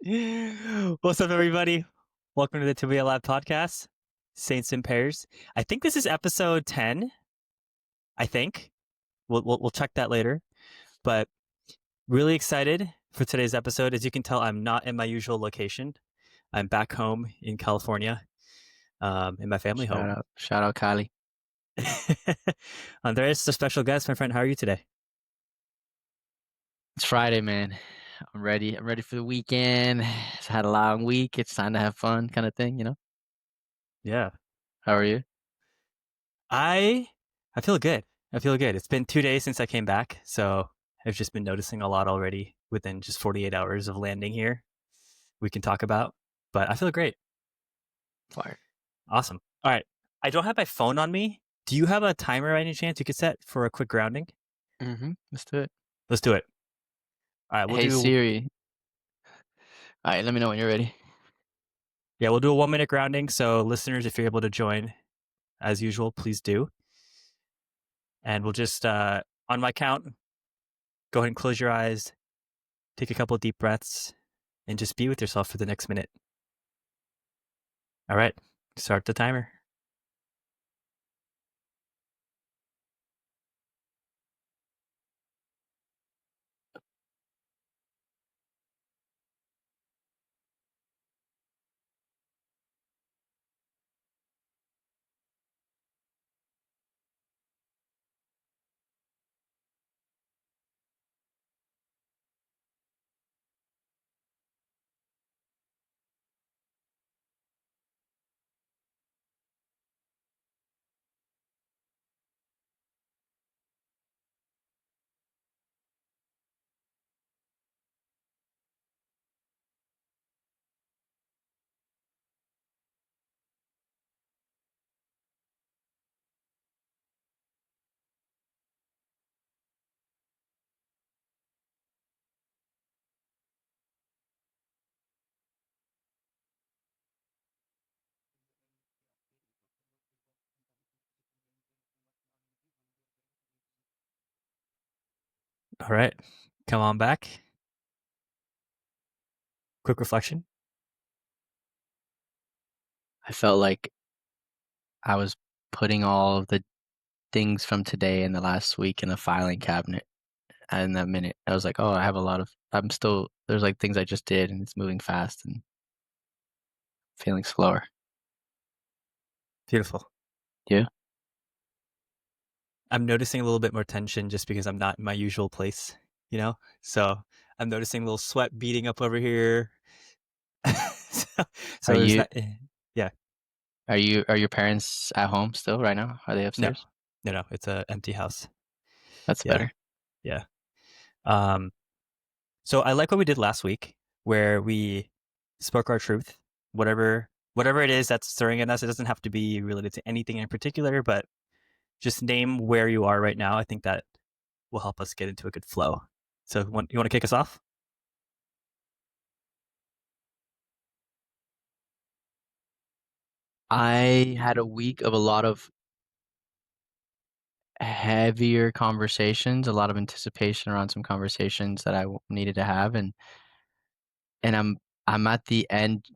What's up, everybody? Welcome to the To Be Alive podcast, Saints and Pairs. I think this is episode 10. I think we'll check that later. But really excited for today's episode. As you can tell, I'm not in my usual location. I'm back home in California, in my family home. Shout out, Kylie. Andres, a special guest, my friend. How are you today? It's Friday, man. I'm ready. I'm ready for the weekend. It's had a long week. It's time to have fun, kind of thing, you know. Yeah, How are you? I I feel good. I feel good. It's been 2 days since I came back, so I've just been noticing a lot already within just 48 hours of landing here. We can talk about, but I feel great. Fire. Awesome. All right. I don't have my phone on me. Do you have a timer by any chance you could set for a quick grounding? Let's do it. Let's do it. All right. Hey Siri. All right, let me know when you're ready. We'll do a 1 minute grounding. So listeners, if you're able to join as usual, please do. And we'll just, on my count, go ahead and close your eyes, take a couple of deep breaths, and just be with yourself for the next minute. All right. Start the timer. All right. Come on back. Quick reflection. I felt like I was putting all of the things from today and the last week in a filing cabinet. And in that minute, I was like, oh, there's like things I just did and it's moving fast and feeling slower. Beautiful. Yeah. I'm noticing a little bit more tension just because I'm not in my usual place, So I'm noticing a little sweat beating up over here. so Are there's you that. Yeah. are your parents at home still right now? Are they No, upstairs? no. It's an empty house. That's Yeah. better. Yeah. Um, so I like what we did last week where we spoke our truth, whatever it is that's stirring in us. It doesn't have to be related to anything in particular, but just name where you are right now. I think that will help us get into a good flow. So you want to kick us off? I had a week of a lot of heavier conversations, a lot of anticipation around some conversations that needed to have, and I'm at the end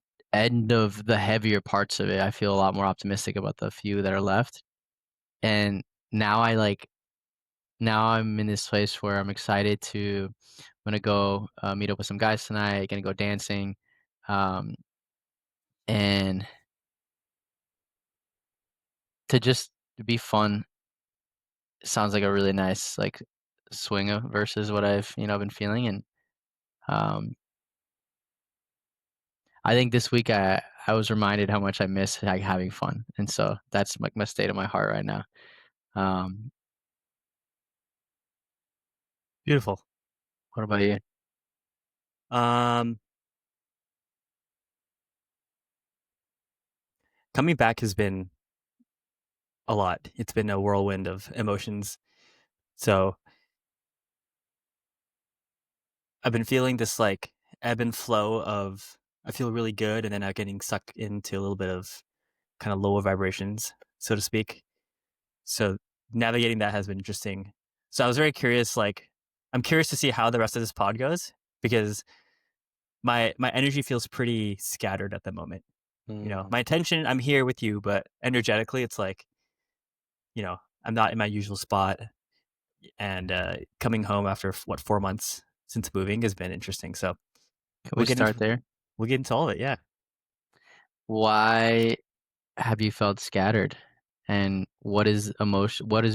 of the heavier parts of it. I feel a lot more optimistic about the few that are left, and now now I'm in this place where I'm excited to. I'm gonna go meet up with some guys tonight. Gonna go dancing, um, and to just be fun. Sounds like a really nice swing of versus what I've been feeling, and um, I think this week I was reminded how much I miss having fun, and so that's like my state of my heart right now. Um, Beautiful. what about you? Um, Coming back has been a lot. It's been a whirlwind of emotions. So I've been feeling this like ebb and flow of I feel really good and then I'm getting sucked into a little bit of kind of lower vibrations, so to speak. So navigating that has been interesting. So I was very curious, I'm curious to see how the rest of this pod goes because my energy feels pretty scattered at the moment. Mm. My attention, I'm here with you, but energetically, it's like, I'm not in my usual spot. And coming home after what 4 months since moving has been interesting. So Can we we'll get start into there? we'll get into all of it. Yeah, Why have you felt scattered? And what is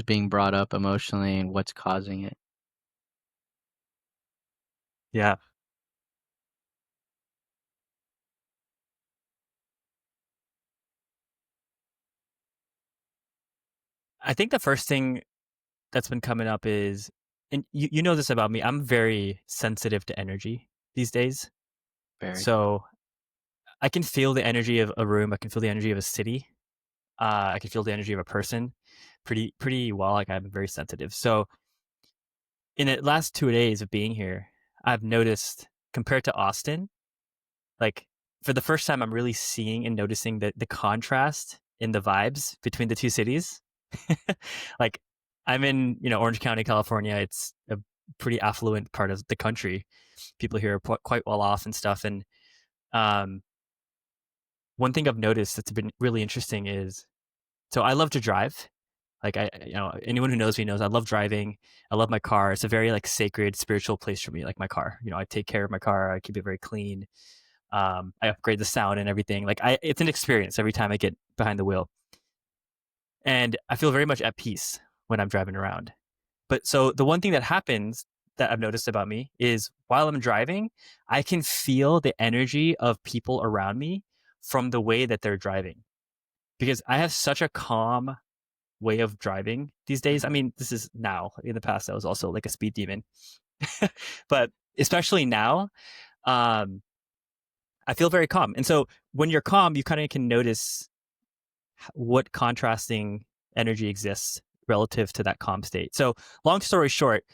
being brought up emotionally and what's causing it? yeah. I think the first thing that's been coming up is, and you know this about me, I'm very sensitive to energy these days. Very. So I can feel the energy of a room. I can feel the energy of a city. I can feel the energy of a person pretty well. Like I'm very sensitive. So in the last 2 days of being here, I've noticed compared to Austin, like for the first time, I'm really seeing and noticing the contrast in the vibes between the two cities. Like I'm in Orange County, California. It's a pretty affluent part of the country. People here are quite well off and stuff. And um, one thing I've noticed that's been really interesting is, so I love to drive. Like anyone who knows me knows I love driving. I love my car. It's a very like sacred, spiritual place for me. Like my car, I take care of my car. I keep it very clean. I upgrade the sound and everything. Like it's an experience every time I get behind the wheel, and I feel very much at peace when I'm driving around. But so the one thing that happens that I've noticed about me is while I'm driving, I can feel the energy of people around me from the way that they're driving, because I have such a calm way of driving these days. I Mhm. mean, this is now. In the past, I was also like a speed demon, but especially now, um, I feel very calm. And so when you're calm, you kind of can notice what contrasting energy exists relative to that calm state. So, long story short,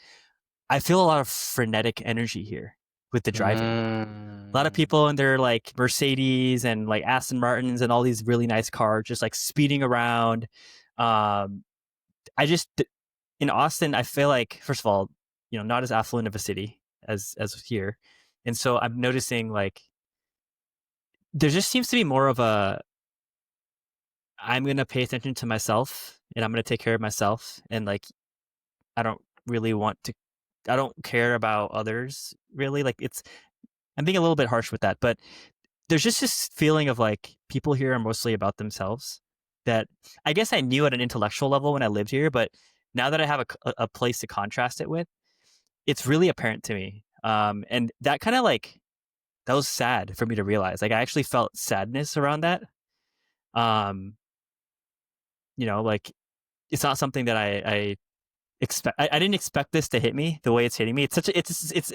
I feel a lot of frenetic energy here with the driving. A lot of Mm. people in their like Mercedes and like Aston Martins and all these really nice cars just like speeding around. Um, I just in Austin, I feel like first of all, not as affluent of a city as here, and so I'm noticing like there just seems to be more of a I'm gonna pay attention to myself and I'm gonna take care of myself, and like I don't really want to. I don't care about others really. Like I'm being a little bit harsh with that, but there's just this feeling of like people here are mostly about themselves that I guess I knew at an intellectual level when I lived here, but now that I have a place to contrast it with, it's really apparent to me. And that kind of like that was sad for me to realize. Like I actually felt sadness around that. Um, like it's not something that I expect. I didn't expect this to hit me the way it's hitting me. It's such a, it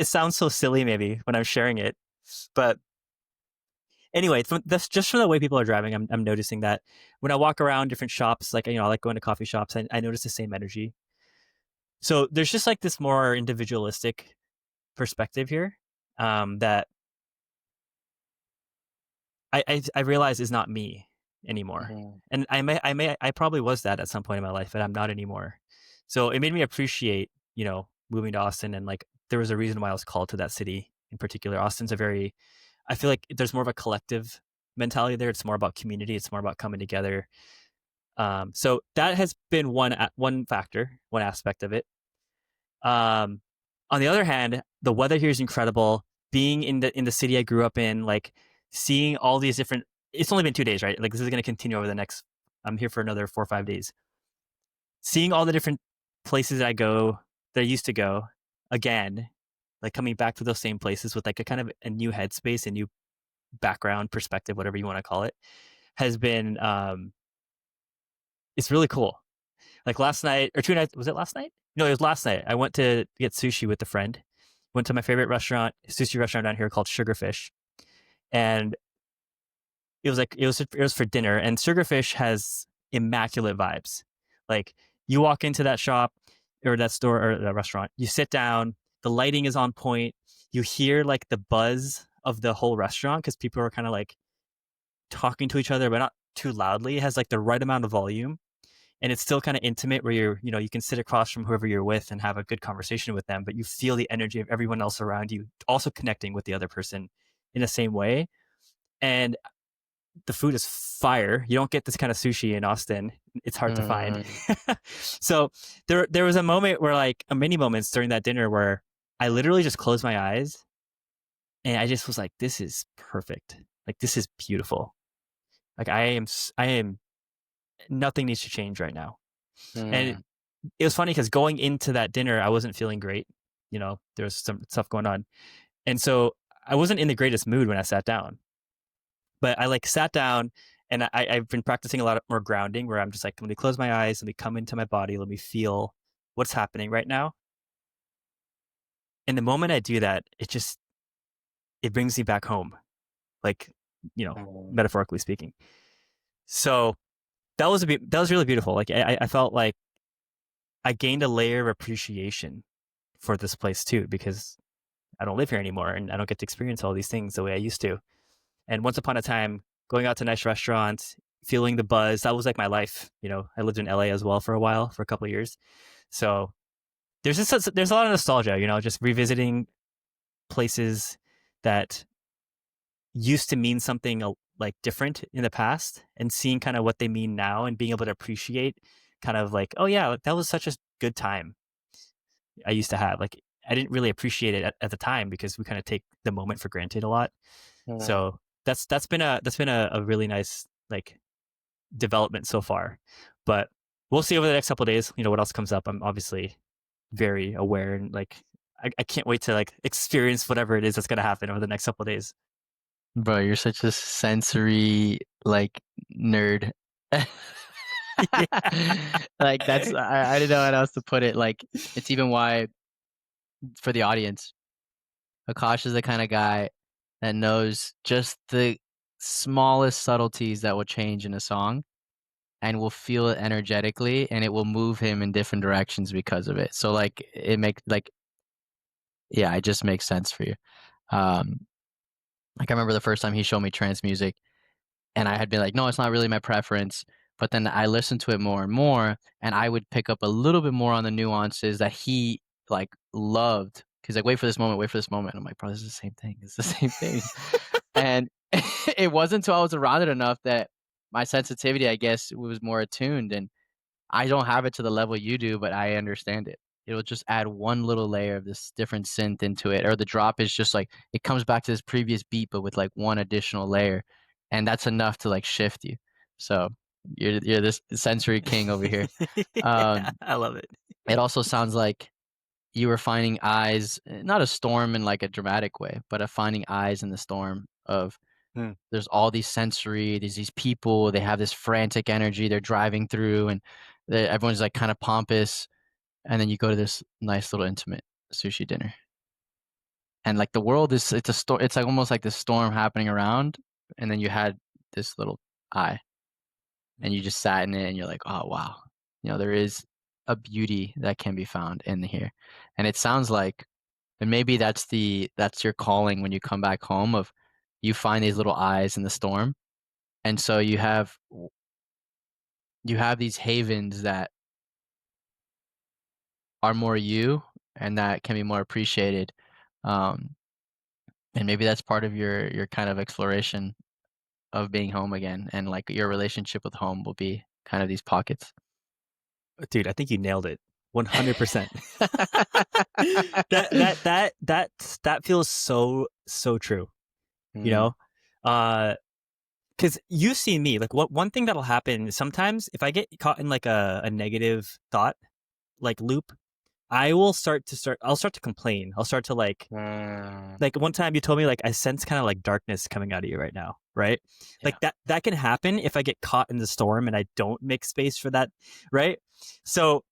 sounds so silly maybe when I'm sharing it, but anyway, that's just from the way people are driving. I'm noticing that when I walk around different shops, like I like going to coffee shops, I notice the same energy. So there's just like this more individualistic perspective here, that I realize is not me anymore. Mhm. And I probably was that at some point in my life, but I'm not anymore. So it made me appreciate, moving to Austin, and like there was a reason why I was called to that city in particular. Austin's a very, I feel like there's more of a collective mentality there. It's more about community. It's more about coming together. So that has been one factor, one aspect of it. Um, on the other hand, the weather here is incredible. Being in the city I grew up in, like seeing all these different. It's only been 2 days, right? Like this is going to continue over the next. I'm here for another 4 or 5 days. Seeing all the different places that I used to go again, like coming back to those same places with like a kind of a new headspace, a new background perspective, whatever you want to call it, has been it's really cool. Like last night or 2 nights, was it last night? No, it was last night. I went to get sushi with a friend. Went to my favorite sushi restaurant down here called Sugarfish, and it was for dinner. And Sugarfish has immaculate vibes. Like you walk into that shop or that store or that restaurant, you sit down, the lighting is on point. You hear like the buzz of the whole restaurant because people are kind of like talking to each other, but not too loudly. It has like the right amount of volume, and it's still kind of intimate where you can sit across from whoever you're with and have a good conversation with them, but you feel the energy of everyone else around you also connecting with the other person in the same way. And the food is fire. You don't get this kind of sushi in Austin. It's hard to find. Mm, So there was a moment where like a many moments during that dinner where I literally just closed my eyes and I just was like, this is perfect. Like this is beautiful. Like I am nothing needs to change right now. And mm, it was funny because going into that dinner, I wasn't feeling great. You know, there was some stuff going on. And so I wasn't in the greatest mood when I sat down. But I like sat down and I've been practicing a lot more grounding where I'm just like, let me close my eyes, let me come into my body, let me feel what's happening right now. And the moment I do that, it brings me back home, like, you know, mm, metaphorically speaking. So that was really beautiful. Like I felt like I gained a layer of appreciation for this place too, because I don't live here anymore and I don't get to experience all these things the way I used to. And once upon a time, going out to nice restaurants, feeling the buzz, that was like my life. You know, I lived in LA as well for a while, for a couple of years. So there's a lot of nostalgia, you know, just revisiting places that used to mean something like different in the past and seeing kind of what they mean now and being able to appreciate kind of like, oh yeah, like, that was such a good time I used to have. Like I didn't really appreciate it at the time because we kind of take the moment for granted a lot. mm. So that's been a really nice like development so far. But we'll see over the next couple of days, you know, what else comes up. I'm obviously very aware and like I can't wait to like experience whatever it is that's gonna happen over the next couple of days. Bro, you're such a sensory like nerd. Yeah. Like that's I didn't know how else to put it. Like it's even why for the audience, Akash is the kind of guy that knows just the smallest subtleties that will change in a song and will feel it energetically and it will move him in different directions because of it. So like it makes like yeah, it just makes sense for you. Um like I remember the first time he showed me trance music and I had been like, no, it's not really my preference. But then I listened to it more and more, and I would pick up a little bit more on the nuances that he like loved. Cause like, wait for this moment, wait for this moment. I'm like, bro, this is the same thing. It's the same thing. And it wasn't until I was around it enough that my sensitivity, I guess, was more attuned. And I don't have it to the level you do, but I understand it. It'll just add one little layer of this different synth into it, or the drop is just like it comes back to this previous beat, but with like one additional layer, and that's enough to like shift you. So you're this sensory king over here. Yeah, Um, I love it. it also sounds like you were finding eyes, not a storm in like a dramatic way, but a finding eyes in the storm of Hmm. there's all these sensory, there's these people, they have this frantic energy, they're driving through, and everyone's like kind of pompous, and then you go to this nice little intimate sushi dinner, and like the world is it's a storm, it's like almost like this storm happening around, and then you had this little eye, and you just sat in it, and you're like, oh wow, there is a beauty that can be found in here, and it sounds like, and maybe that's your calling when you come back home of you find these little eyes in the storm. And so you have these havens that are more you and that can be more appreciated. Um, and maybe that's part of your kind of exploration of being home again, and like your relationship with home will be kind of these pockets. Dude, I think you nailed it. 100%. That feels so true, you Mm, know? Uh because you've seen me like what one thing that'll happen sometimes if I get caught in like a negative thought like loop, I'll start to complain. I'll start to mm, like one time you told me like I sense kind of like darkness coming out of you right now, right? yeah. Like that can happen if I get caught in the storm and I don't make space for that, right? So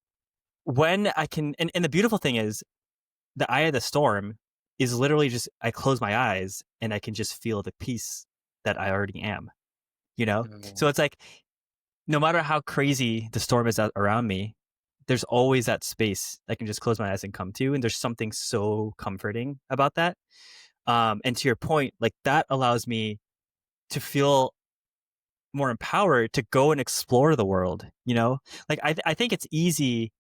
when I can, and the beautiful thing is the eye of the storm is literally just I close my eyes and I can just feel the peace that I already am, you know? Mm, So it's like no matter how crazy the storm is around me, there's always that space I can just close my eyes and come to. And there's something so comforting about that. And to your point, like that allows me to feel more empowered to go and explore the world, you know? Like I think it's easy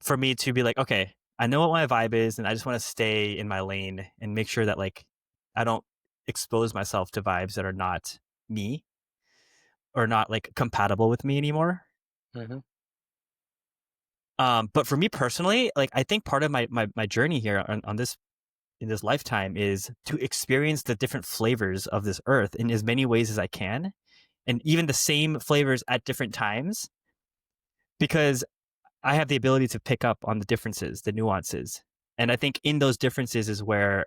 for me to be like, okay, I know what my vibe is and I just want to stay in my lane and make sure that like I don't expose myself to vibes that are not me or not like compatible with me anymore. Mhm. But for me personally, like I think part of my journey here on this in this lifetime is to experience the different flavors of this earth in as many ways as I can, and even the same flavors at different times, because I have the ability to pick up on the differences, the nuances. And I think in those differences is where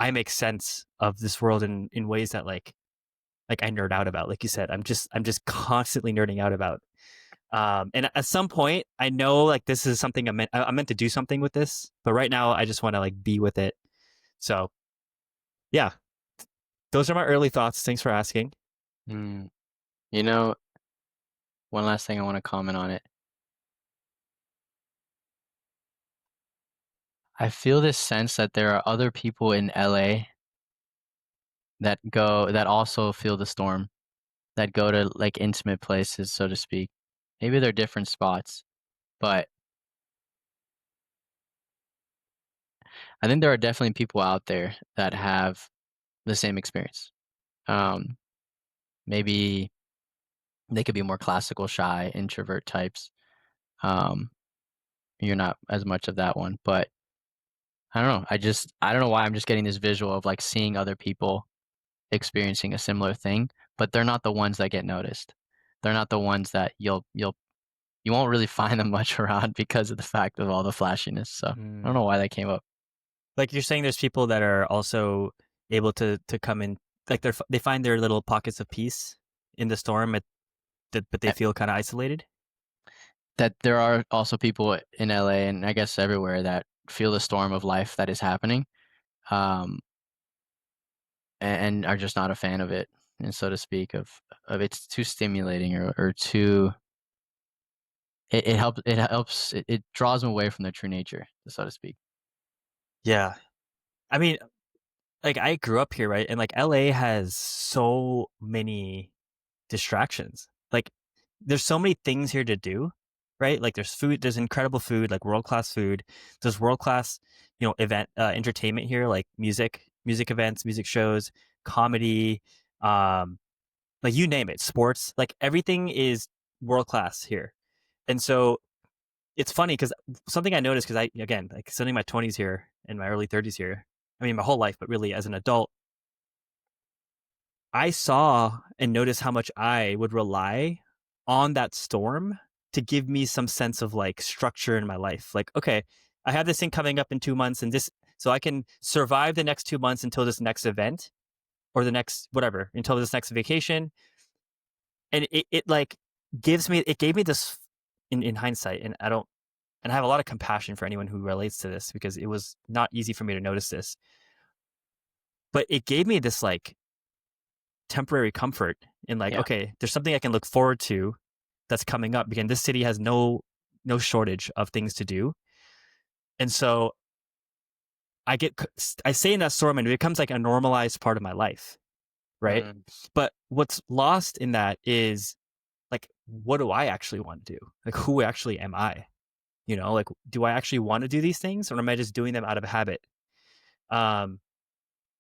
I make sense of this world in ways that like I nerd out about. Like you said, I'm just constantly nerding out about. And at some point, I know like this is something I'm meant to do something with this, but right now I just want to like be with it. So yeah, those are my early thoughts. Thanks for asking. Mm. You know, one last thing I wanna comment on it. I feel this sense that there are other people in LA that also feel the storm, that go to, like, intimate places, so to speak. Maybe they're different spots, but I think there are definitely people out there that have the same experience. Um, Maybe they could be more classical, shy, introvert types. Um, you're not as much of that one, but I don't know. I don't know why I'm just getting this visual of like seeing other people experiencing a similar thing, but they're not the ones that get noticed. They're not the ones that you won't really find them much around because of the fact of all the flashiness. So I don't Mm. know why that came up. Like you're saying, there's people that are also able to come in, like they find their little pockets of peace in the storm, but they Uh, feel kind of isolated. That there are also people in LA and I guess everywhere that feel the storm of life that is happening, um, and are just not a fan of it, and so to speak, of it's too stimulating or too. It draws them away from their true nature, so to speak. Yeah, I mean, like I grew up here, right? And like LA has so many distractions. Like there's so many things here to do, right? Like there's food, there's incredible food, like world class food. There's world class, event entertainment here, like music events, music shows, comedy, um, like you name it, sports. Like everything is world class here. And so it's funny because something I noticed, because I again like spending my 20s here and my early 30s here. I mean, my whole life, but really as an adult, I saw and noticed how much I would rely on that storm to give me some sense of like structure in my life. Like, okay, I have this thing coming up in 2 months, and this, so I can survive the next 2 months until this next event or the next whatever, until this next vacation. And it like it gave me this in hindsight, and I have a lot of compassion for anyone who relates to this because it was not easy for me to notice this, but it gave me this like temporary comfort in like, Yeah. okay, there's something I can look forward to that's coming up because this city has no shortage of things to do. And so I stay in that storm and it becomes like a normalized part of my life, right? Mm, But what's lost in that is like, what do I actually want to do? Like, who actually am I? Like, do I actually want to do these things or am I just doing them out of habit? Um,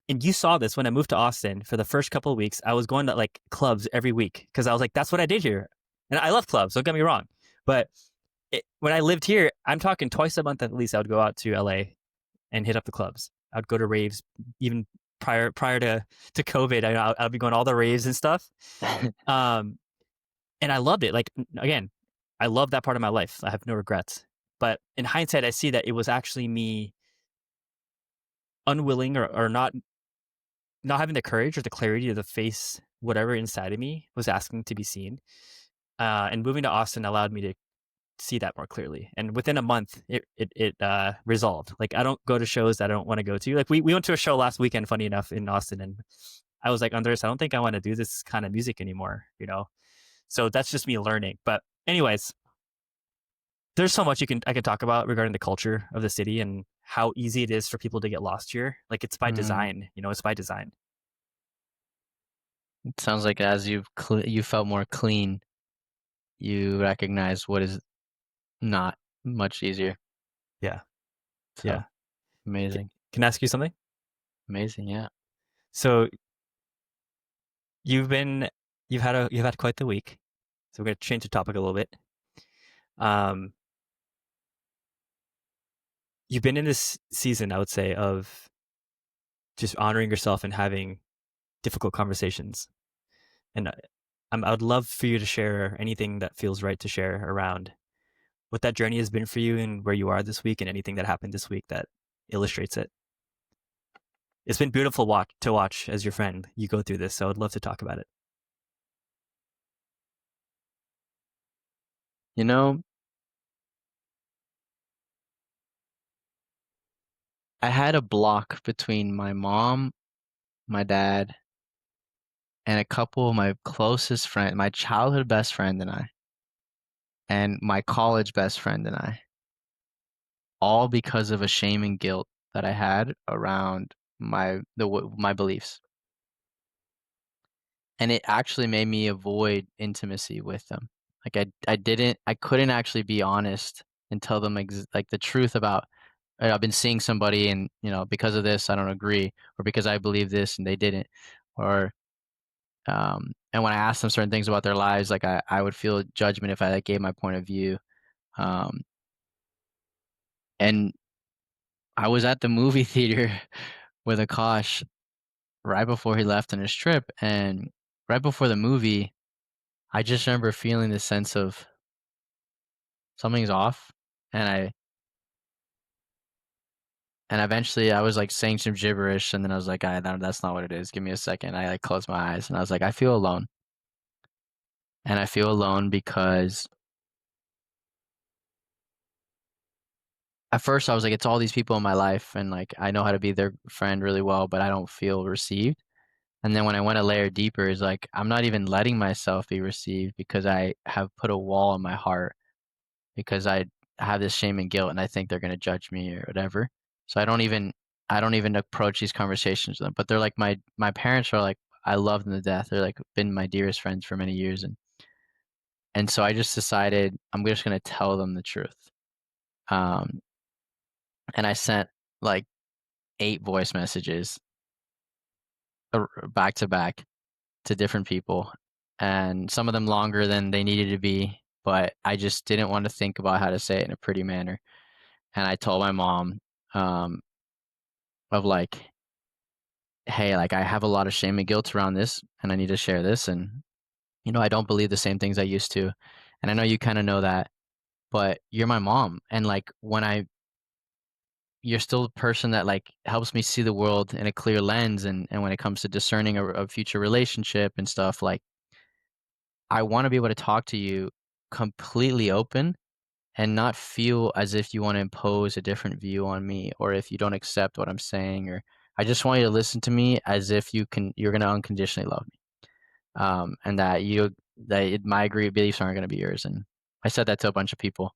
and you saw this when I moved to Austin for the first couple of weeks. I was going to like clubs every week because I was like, that's what I did here. And I love clubs, don't get me wrong. But when I lived here, I'm talking twice a month at least, I would go out to LA and hit up the clubs. I'd go to raves even prior to COVID. I'd be going to all the raves and stuff. Um, and I loved it. Like, again, I love that part of my life. I have no regrets. But in hindsight, I see that it was actually me unwilling or not having the courage or the clarity to face whatever inside of me was asking to be seen. And moving to Austin allowed me to see that more clearly. And within a month, it resolved. Like I don't go to shows that I don't want to go to. Like we went to a show last weekend, funny enough, in Austin, and I was like, Andres, I don't think I want to do this kind of music anymore. So that's just me learning. But anyways, there's so much I can talk about regarding the culture of the city and how easy it is for people to get lost here. Like it's by mm. design. It's by design. It sounds like as you felt more clean, you recognize what is not much easier. Yeah, So yeah. amazing, Can I ask you something? amazing. Yeah. So you've been you've had quite the week, so we're gonna change the topic a little bit. Um, you've been in this season, I would say, of just honoring yourself and having difficult conversations. And I would love for you to share anything that feels right to share around what that journey has been for you and where you are this week and anything that happened this week that illustrates it. It's been beautiful to watch as your friend you go through this, so I'd love to talk about it. You know, I had a block between my mom, my dad, and a couple of my closest friends, my childhood best friend and my college best friend and I, all because of a shame and guilt that I had around my beliefs. And it actually made me avoid intimacy with them. Like I couldn't actually be honest and tell them like the truth about I've been seeing somebody and because of this I don't agree, or because I believe this and they didn't, or and when I asked them certain things about their lives, like I would feel judgment if I like, gave my point of view. Um, and I was at the movie theater with Akaash right before he left on his trip, and right before the movie, I just remember feeling this sense of something's off, and eventually I was like saying some gibberish, and then I was like, that's not what it is. Give me a second. I like closed my eyes, and I was like, I feel alone, and I feel alone because at first I was like, it's all these people in my life, and like I know how to be their friend really well, but I don't feel received. And then when I went a layer deeper, is like I'm not even letting myself be received because I have put a wall in my heart because I have this shame and guilt, and I think they're gonna judge me or whatever. So I don't even approach these conversations with them. But they're like my parents are like I love them to death. They're like been my dearest friends for many years, and so I just decided I'm just gonna tell them the truth. Um, and I sent like 8 voice messages back to back to different people, and some of them longer than they needed to be, but I just didn't want to think about how to say it in a pretty manner. And I told my mom, um, of like, hey, like I have a lot of shame and guilt around this, and I need to share this. And, I don't believe the same things I used to. And I know you kind of know that, but you're my mom. And like you're still the person that like helps me see the world in a clear lens. And when it comes to discerning a future relationship and stuff, like I want to be able to talk to you completely open and not feel as if you want to impose a different view on me, or if you don't accept what I'm saying, or I just want you to listen to me as if you're going to unconditionally love me. And my agreed beliefs aren't going to be yours. And I said that to a bunch of people,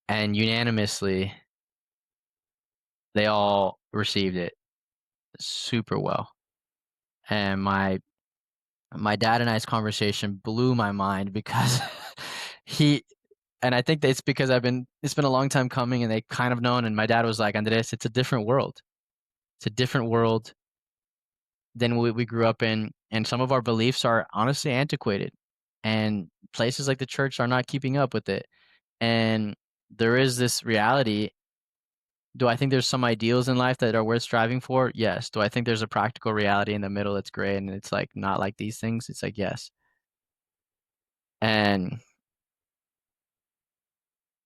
and unanimously they all received it super well. And my dad and I's conversation blew my mind because he and I think that it's because it's been a long time coming, and they kind of known, and my dad was like, Andres, it's a different world. It's a different world than we grew up in, and some of our beliefs are honestly antiquated, and places like the church are not keeping up with it. And there is this reality. Do I think there's some ideals in life that are worth striving for? Yes. Do I think there's a practical reality in the middle that's gray and it's like not like these things? It's like yes. And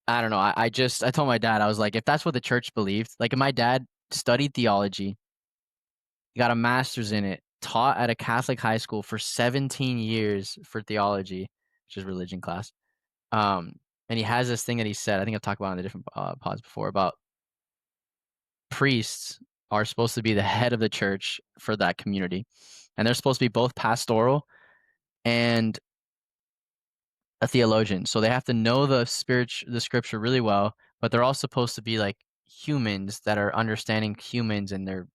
I don't know. I told my dad, I was like, if that's what the church believed, like if my dad studied theology, got a master's in it, taught at a Catholic high school for 17 years for theology, which is religion class. Um, and he has this thing that he said, I think I've talked about it in the different pods before, about priests are supposed to be the head of the church for that community. And they're supposed to be both pastoral and a theologian. So they have to know the scripture really well, but they're all supposed to be like humans that are understanding humans and their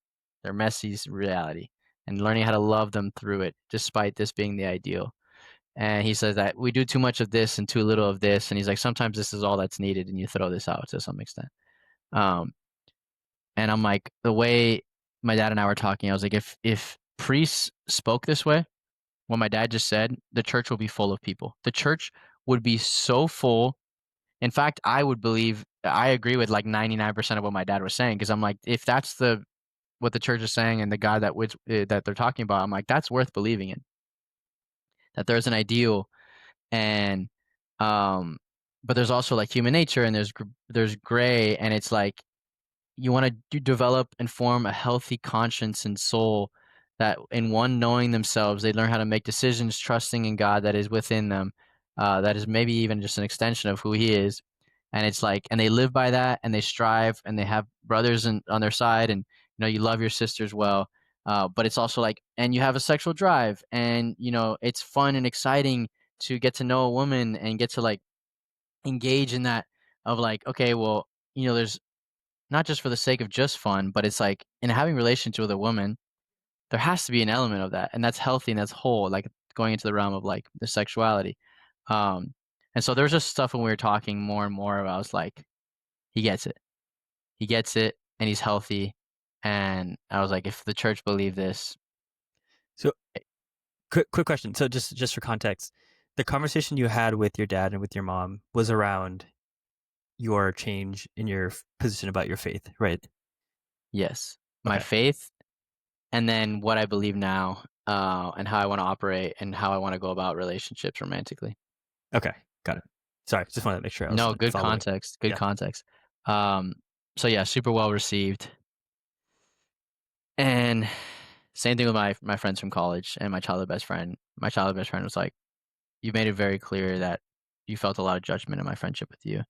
messy reality and learning how to love them through it, despite this being the ideal. And he says that we do too much of this and too little of this. And he's like, sometimes this is all that's needed, and you throw this out to some extent. Um, and I'm like, the way my dad and I were talking, I was like, if priests spoke this way, what my dad just said, the church will be full of people. The church would be so full. In fact, I agree with like 99% of what my dad was saying, because I'm like, if that's what the church is saying and the God that they're talking about, I'm like, that's worth believing in. That there's an ideal, and um, but there's also like human nature, and there's gray, and it's like you want to develop and form a healthy conscience and soul, that in one knowing themselves, they learn how to make decisions, trusting in God that is within them, that is maybe even just an extension of who He is. And it's like, and they live by that, and they strive, and they have brothers on their side, and you love your sisters well. But it's also like, and you have a sexual drive, and it's fun and exciting to get to know a woman and get to like engage in that, of like, okay, well, there's not just for the sake of just fun, but it's like in having relations with a woman, there has to be an element of that, and that's healthy and that's whole, like going into the realm of like the sexuality. Um, and so there's just stuff when we were talking more and more about, I was like, he gets it. He gets it, and he's healthy. And I was like, if the church believed this. So, quick question. So, just for context, the conversation you had with your dad and with your mom was around your change in your position about your faith, right? Yes, my Okay. faith, and then what I believe now, and how I want to operate and how I want to go about relationships romantically. Okay. Got it. Sorry, just wanted to make sure I was No, like good following. context, good Yeah. context. Um, so yeah, super well received. And same thing with my friends from college and my childhood best friend. My childhood best friend was like, "You made it very clear that you felt a lot of judgment in my friendship with you,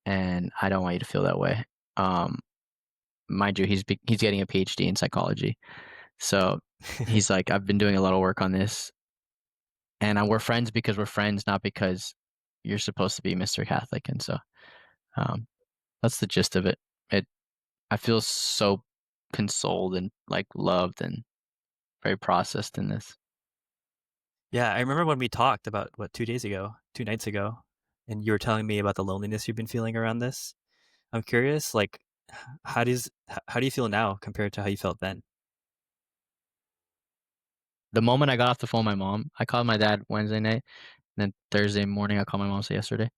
and I don't want you to feel that way." Um, Mind you, he's getting a PhD in psychology, so he's like, "I've been doing a lot of work on this, and we're friends because we're friends, not because you're supposed to be Mr. Catholic." And so, um, that's the gist of it. It I feel so consoled and like loved and very processed in this. Yeah, I remember when we talked about what 2 days ago, 2 nights ago, and you were telling me about the loneliness you've been feeling around this. I'm curious, like, how do you feel now compared to how you felt then? The moment I got off the phone with my mom, I called my dad Wednesday night, and then Thursday morning, I called my mom, so yesterday.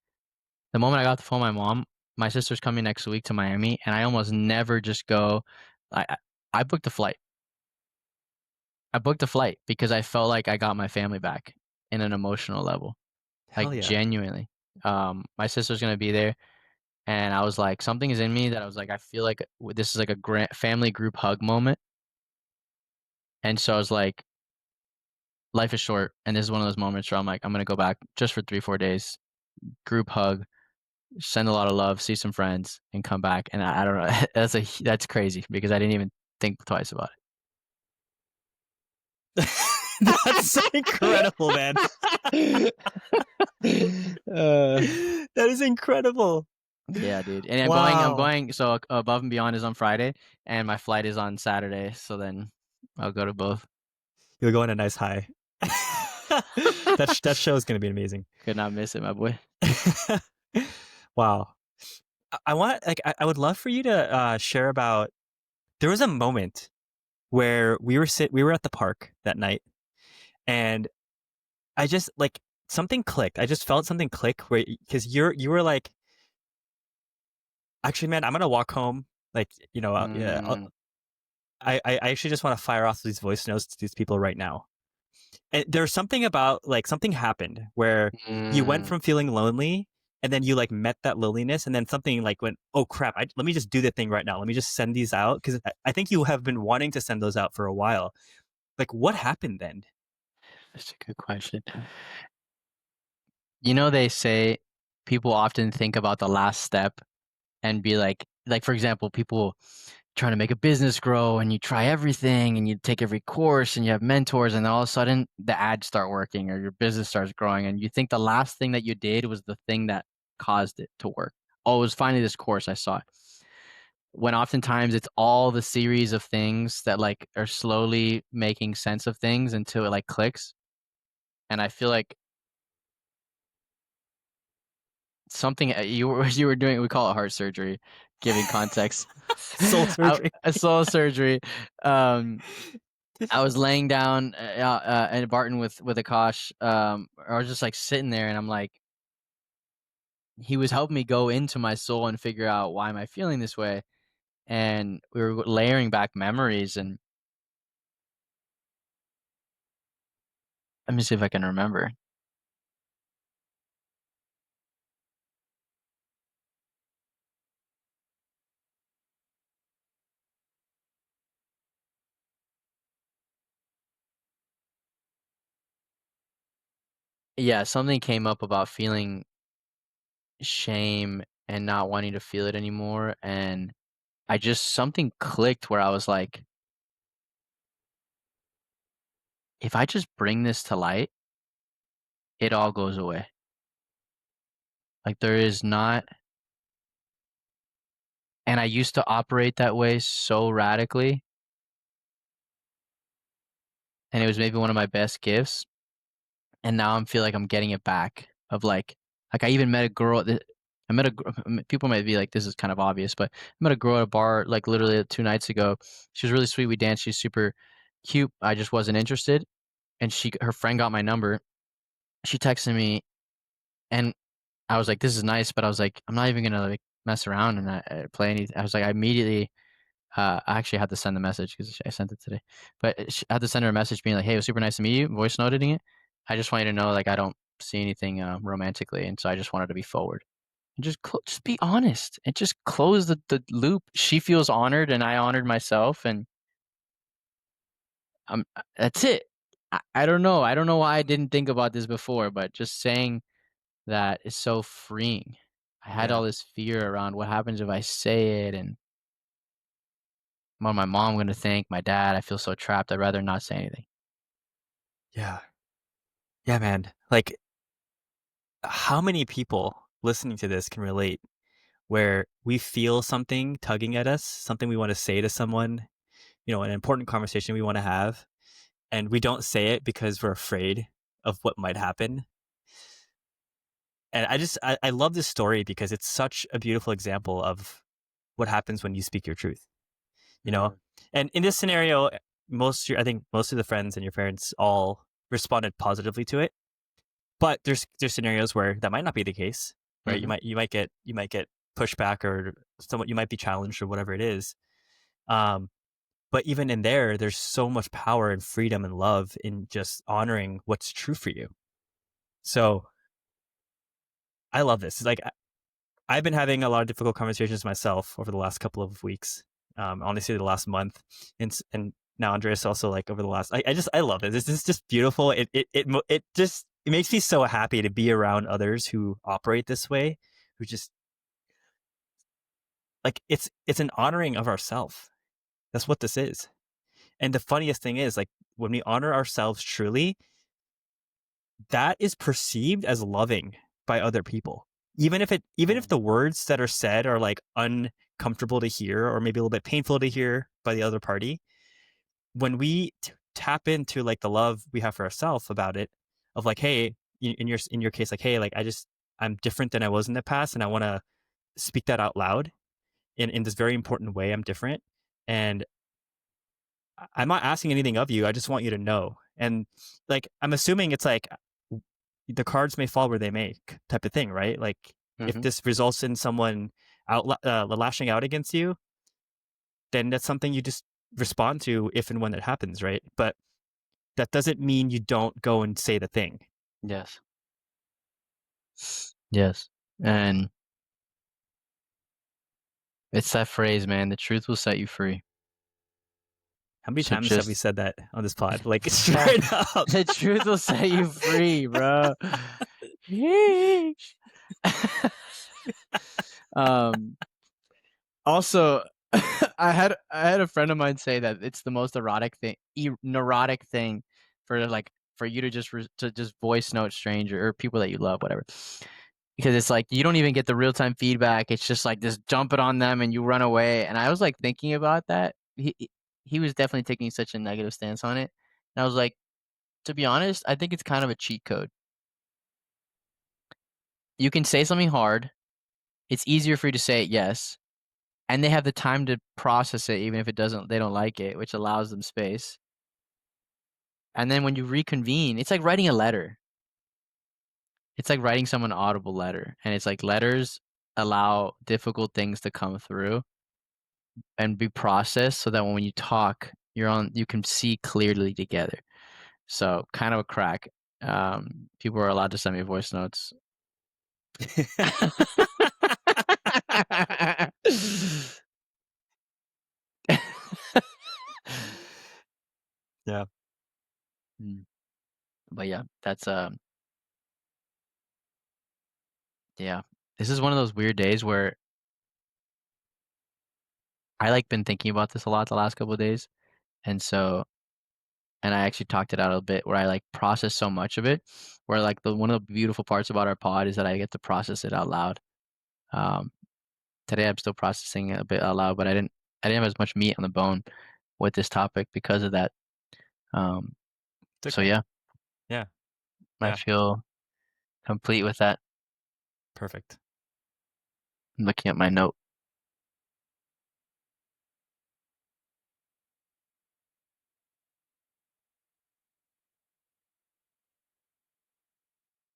The moment I got off the phone with my mom, my sister's coming next week to Miami, and I almost never just go. I booked a flight. I booked a flight because I felt like I got my family back in an emotional level, Hell like yeah. genuinely. My sister's gonna be there, and I was like, something is in me that I was like, I feel like this is like a grand family group hug moment, and so I was like, life is short, and this is one of those moments where I'm like, I'm gonna go back just for 3 4 days, group hug, send a lot of love, see some friends, and come back. And I don't know, that's crazy because I didn't even think twice about That's incredible, man. it. uh, That is incredible. yeah, dude. And I'm Wow. going. So above and beyond is on Friday, and my flight is on Saturday. So then I'll go to both. You'll go on a nice high. That show is going to be amazing. Could not miss it, my boy. Wow. I want like I would love for you to share about. There was a moment where we were at the park that night, and I just like something clicked. I just felt something click where because you were like, actually, man, I'm gonna walk home. Like yeah, Mm, I actually just want to fire off these voice notes to these people right now. And there's something about like something happened where you went mm. from feeling lonely and then you like met that loneliness and then something like went, oh crap, let me just do the thing right now. Let me just send these out because I think you have been wanting to send those out for a while. Like what happened then? That's a good question. They say people often think about the last step and be like for example, people trying to make a business grow, and you try everything and you take every course and you have mentors, and then all of a sudden the ads start working or your business starts growing, and you think the last thing that you did was the thing that caused it to work. Oh, it was finally this course I saw. When oftentimes it's all the series of things that like are slowly making sense of things until it like clicks. And I feel like something you were doing, we call it heart surgery, giving context. Soul surgery. Soul surgery. Um, I was laying down in Barton with Akaash. I was just like sitting there, and I'm like, he was helping me go into my soul and figure out why am I feeling this way. And we were layering back memories, and let me see if I can remember. Yeah, something came up about feeling shame and not wanting to feel it anymore, and I just something clicked where I was like, if I just bring this to light, it all goes away. Like there is not, and I used to operate that way so radically, and it was maybe one of my best gifts, and now I feel like I'm getting it back of like I even met a girl that I met a people might be like this is kind of obvious, but I met a girl at a bar like literally 2 nights ago. She was really sweet. We danced. She's super cute. I just wasn't interested, and her friend got my number. She texted me, and I was like, "This is nice," but I was like, "I'm not even gonna like mess around and play any." I was like, I immediately I actually had to send the message because I sent it today. But I had to send her a message being like, "Hey, it was super nice to meet you." Voice noting it. I just want you to know, like, I don't see anything romantically, and so I just wanted to be forward and just be honest and just close the loop. She feels honored, and I honored myself, and that's it. I don't know. I don't know why I didn't think about this before, but just saying that is so freeing. I had Yeah. all this fear around what happens if I say it, and what my mom gonna think, my dad. I feel so trapped. I'd rather not say anything. Yeah. Yeah, man. Like, how many people listening to this can relate where we feel something tugging at us, something we want to say to someone, an important conversation we want to have, and we don't say it because we're afraid of what might happen. And I love this story because it's such a beautiful example of what happens when you speak your truth, you know? Mm, And in this scenario, I think most of the friends and your parents all responded positively to it. But there's scenarios where that might not be the case, right? mhm, You might get pushback or somewhat you might be challenged or whatever it is. Um, but even in there's so much power and freedom and love in just honoring what's true for you. So I love this. Like I've been having a lot of difficult conversations myself over the last couple of weeks. Honestly, the last month, and now Andreas also like over the last. I love it. This is just beautiful. It makes me so happy to be around others who operate this way, who just like it's an honoring of ourself. That's what this is. And the funniest thing is like when we honor ourselves truly, that is perceived as loving by other people. Even if mm, the words that are said are like uncomfortable to hear or maybe a little bit painful to hear by the other party, when we tap into like the love we have for ourselves about it, of like, hey, in your case, like, hey, like I'm different than I was in the past, and I want to speak that out loud in this very important way. I'm different, and I'm not asking anything of you. I just want you to know. And like, I'm assuming it's like the cards may fall where they may type of thing, right? Like, if mhm. this results in someone lashing out against you, then that's something you just respond to if and when it happens, right? But that doesn't mean you don't go and say the thing. Yes. Yes. And it's that phrase, man, "The truth will set you free." How many So times have we just said that on this pod? Like, yeah, straight up. the truth will set you free, bro. Yeesh. Um, also, I had a friend of mine say that it's the most neurotic thing for like for you to just voice note stranger or people that you love, whatever. Because it's like you don't even get the real time feedback. It's just like just dump it on them and you run away. And I was like thinking about that. He was definitely taking such a negative stance on it. And I was like, to be honest, I think it's kind of a cheat code. You can say something hard. It's easier for you to say it, yes, and they have the time to process it, even if they don't like it, which allows them space. And then when you reconvene, it's like writing a letter. It's like writing someone an audible letter, and it's like letters allow difficult things to come through and be processed so that when you talk, you can see clearly together. So kind of a crack. People are allowed to send me voice notes. Yeah. Mm, but yeah, that's yeah. This is one of those weird days where I like been thinking about this a lot the last couple of days. And so and I actually talked it out a bit where I like process so much of it, where like the one of the beautiful parts about our pod is that I get to process it out loud. Um, Today I'm still processing it a bit out loud, but I didn't have as much meat on the bone with this topic because of that. Um, It's so okay. yeah, Yeah. I Yeah. feel complete with that. Perfect. I'm looking at my note.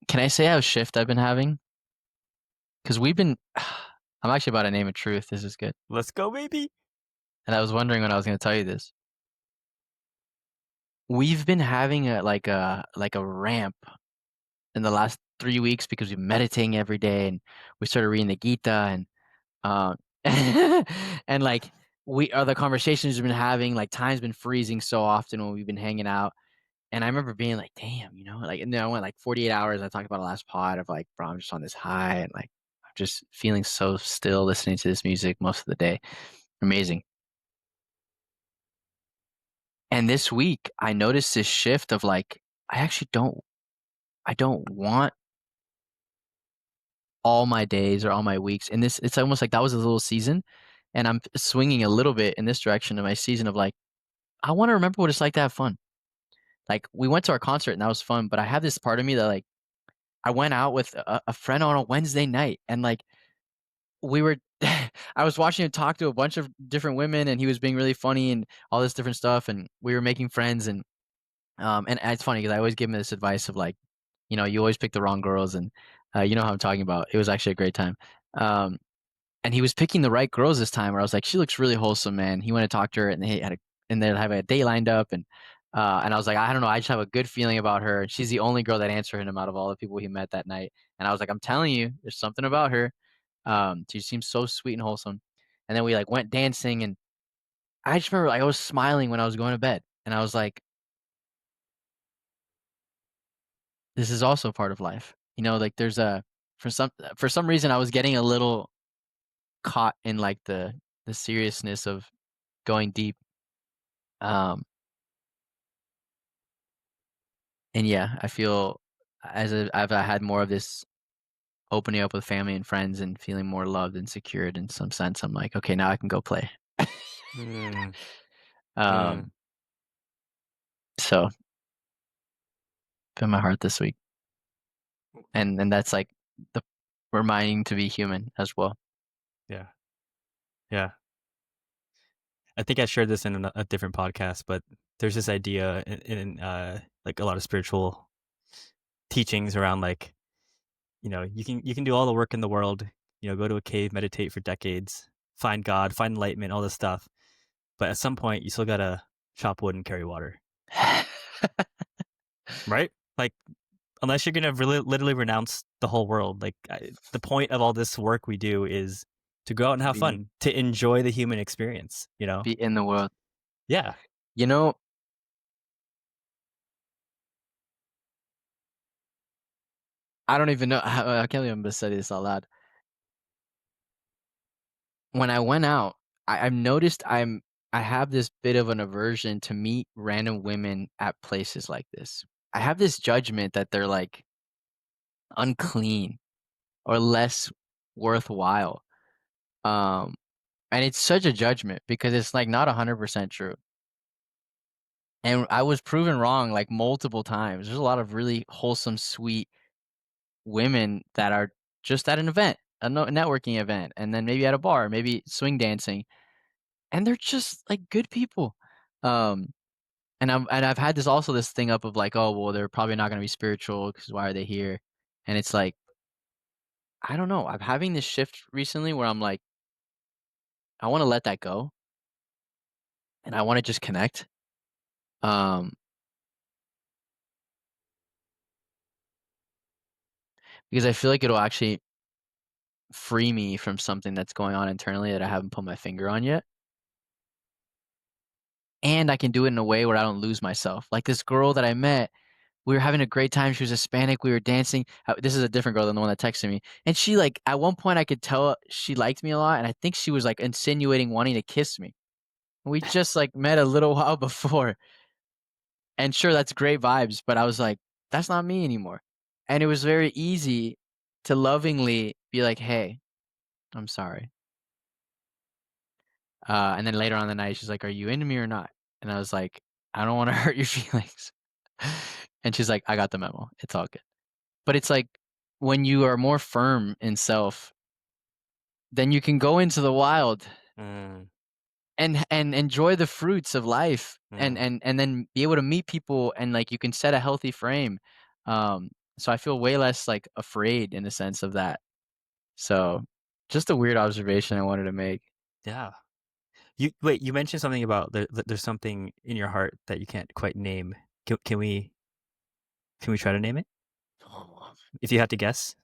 Can I say how shift I've been having? Because we've been. I'm actually about to name a truth. This is good. Let's go, baby. And I was wondering when I was going to tell you this. We've been having a ramp in the last 3 weeks because we're meditating every day and we started reading the Gita and um and like we are the conversations we've been having, like time's been freezing so often when we've been hanging out. And I remember being like, damn, like and then I went like 48 hours. I talked about the last pod of like, bro, I'm just on this high and like I'm just feeling so still listening to this music most of the day. Amazing. And this week I noticed this shift of like I don't want all my days or all my weeks. And this it's almost like that was a little season, and I'm swinging a little bit in this direction of my season of like, I wanna remember what it's like to have fun. Like, we went to our concert and that was fun, but I have this part of me that, like, I went out with a friend on a Wednesday night and, like, we were I was watching him talk to a bunch of different women, and he was being really funny and all this different stuff, and we were making friends, and it's funny because I always give him this advice of, like, you always pick the wrong girls, and, you know how I'm talking about. It was actually a great time. Um And he was picking the right girls this time where I was like, "She looks really wholesome, man." He went to talk to her and they'd have a date lined up and I was like, "I don't know, I just have a good feeling about her." And she's the only girl that answered him out of all the people he met that night. And I was like, "I'm telling you, there's something about her. She seems so sweet and wholesome." And then we like went dancing and I just remember like I was smiling when I was going to bed. And I was like, this is also part of life. Like there's a for some reason I was getting a little caught in like the seriousness of going deep. Um, and yeah, I feel I've had more of this opening up with family and friends and feeling more loved and secured in some sense. I'm like, okay, now I can go play. Mm, mm. um, so been my heart this week, and that's like the reminding to be human as well. Yeah. Yeah. I think I shared this in a different podcast, but there's this idea in like a lot of spiritual teachings around like, you can do all the work in the world, go to a cave, meditate for decades, find God, find enlightenment, all this stuff. But at some point, you still gotta chop wood and carry water, right? Like, unless you're gonna really, literally renounce the whole world. Like, the point of all this work we do is to go out and have be fun, to enjoy the human experience. be in the world. Yeah. You know, I don't even know. I can't believe I'm gonna say this out loud. When I went out, I've noticed I have this bit of an aversion to meet random women at places like this. I have this judgment that they're like unclean or less worthwhile. Um, and it's such a judgment because it's like not 100% true. And I was proven wrong like multiple times. There's a lot of really wholesome, sweet women that are just at an event, a networking event, and then maybe at a bar, maybe swing dancing, and they're just like good people. Um, And I've had this thing up of like, oh well, they're probably not gonna be spiritual because why are they here? And it's like, I don't know. I'm having this shift recently where I'm like, I want to let that go and I want to just connect. Um, because I feel like it'll actually free me from something that's going on internally that I haven't put my finger on yet. And I can do it in a way where I don't lose myself. Like this girl that I met, we were having a great time. She was Hispanic. We were dancing. This is a different girl than the one that texted me. And she like at one point I could tell she liked me a lot, and I think she was like insinuating wanting to kiss me. We just like met a little while before, and sure that's great vibes, but I was like, that's not me anymore. And it was very easy to lovingly be like, hey, I'm sorry. And then later on the night, she's like, "Are you into me or not?" And I was like, "I don't wanna hurt your feelings." And she's like, "I got the memo. It's all good." But it's like, when you are more firm in self, then you can go into the wild Mm, and enjoy the fruits of life and mm. and and then be able to meet people and, like, you can set a healthy frame. So I feel way less, like, afraid in the sense of that. So, just a weird observation I wanted to make. Yeah. You mentioned something about there's something in your heart that you can't quite name. Can we try to name it? If you had to guess.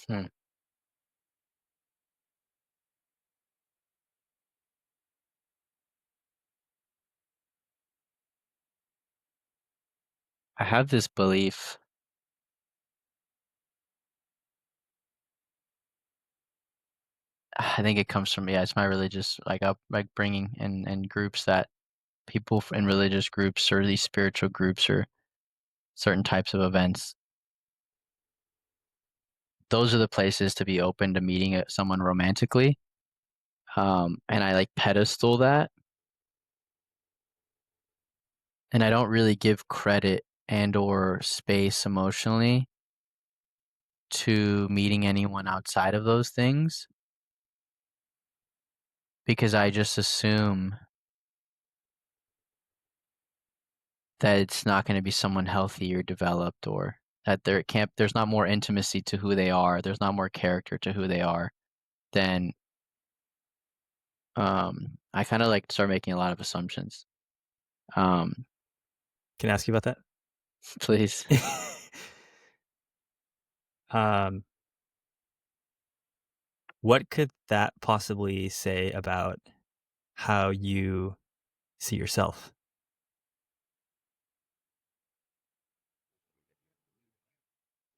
Hmm. I have this belief. I think it comes from, yeah, it's my religious upbringing and groups that in religious groups or these spiritual groups or certain types of events. Those are the places to be open to meeting someone romantically. And I like pedestal that, and I don't really give credit and or space emotionally to meeting anyone outside of those things because I just assume that it's not going to be someone healthy or developed or that there's not more intimacy to who they are, there's not more character to who they are, then I kind of like start making a lot of assumptions. um Can I ask you about Please. that? um, what could that possibly say about how you see yourself?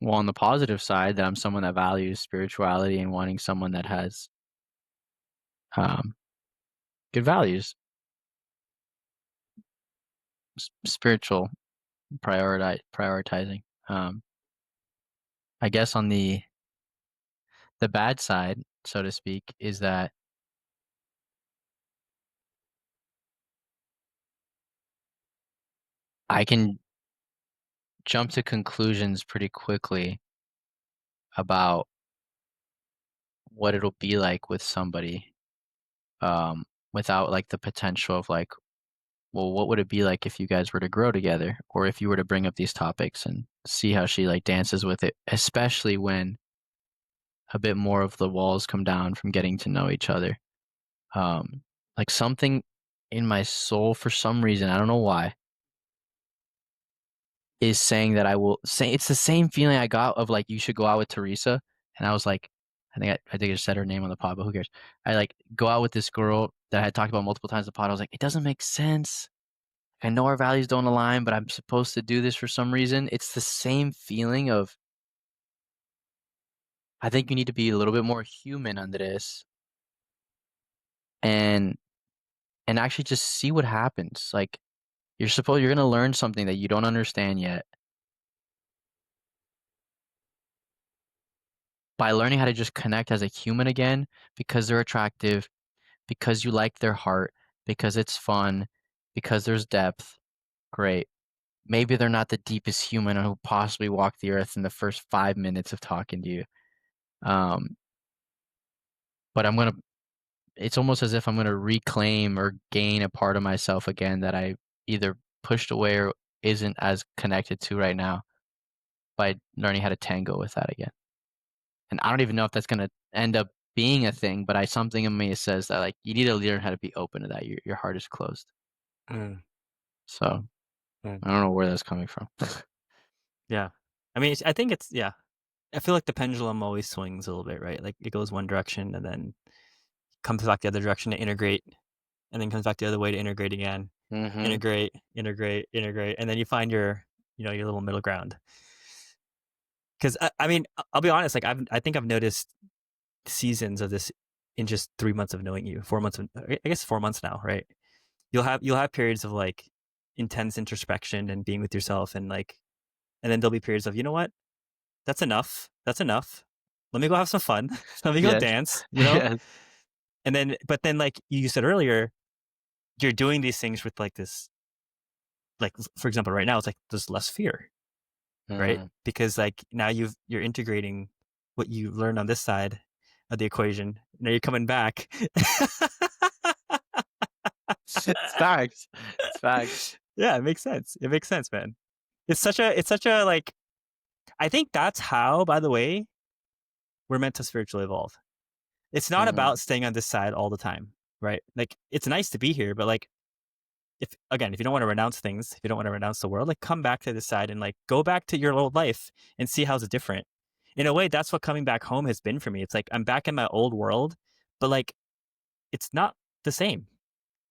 Well, on the positive side, that I'm someone that values spirituality and wanting someone that has um good values, spiritual prioritizing. I guess on the bad side, so to speak, is that I can jump to conclusions pretty quickly about what it'll be like with somebody, without like the potential of like, well, what would it be like if you guys were to grow together, or if you were to bring up these topics and see how she like dances with it, especially when a bit more of the walls come down from getting to know each other. Like something in my soul, for some reason, I don't know why, is saying that I will say it's the same feeling I got of like you should go out with Teresa, and I was like, I think I just said her name on the pod, but who cares? I like go out with this girl that I had talked about multiple times in the pod. I was like, it doesn't make sense. I know our values don't align, but I'm supposed to do this for some reason. It's the same feeling of I think you need to be a little bit more human under this and actually just see what happens. Like you're gonna learn something that you don't understand yet by learning how to just connect as a human again because they're attractive, because you like their heart, because it's fun, because there's depth. great. Maybe they're not the deepest human who possibly walked the earth in the first 5 minutes of talking to you. Um, but it's almost as if I'm gonna reclaim or gain a part of myself again that I either pushed away or isn't as connected to right now by learning how to tango with that again. And I don't even know if that's gonna end up being a thing, but I something in me says that, like, you need to learn how to be open to that. Your heart is closed. Mm, So, mm. I don't know where that's coming from. Yeah. I mean, I think it's, yeah. I feel like the pendulum always swings a little bit, right? Like it goes one direction and then comes back the other direction to integrate, and then comes back the other way to integrate again. Mhm. Integrate, integrate, integrate, and then you find your, your little middle ground. Because I mean, I'll be honest, like I think I've noticed seasons of this in just 3 months of knowing you, 4 months of, I guess 4 months now, right? You'll have periods of like intense introspection and being with yourself, and like, and then there'll be periods of, you know what, that's enough, that's enough. Let me go have some fun. Let me go Yes. dance, Yes. and then, but then, like you said earlier, you're doing these things with like this, like for example, right now it's like there's less fear, right? Mm. Because like now you're integrating what you learned on this side of the equation. Now you're coming back. It's facts. It's facts. Yeah, it makes sense. It makes sense, man. It's such a like, I think that's how, by the way, we're meant to spiritually evolve. It's not Mm. about staying on this side all the time, right? Like it's nice to be here, but like, if you don't want to renounce things, if you don't want to renounce the world, like come back to this side and like go back to your old life and see how's it different. In a way, that's what coming back home has been for me. It's like I'm back in my old world, but like it's not the same.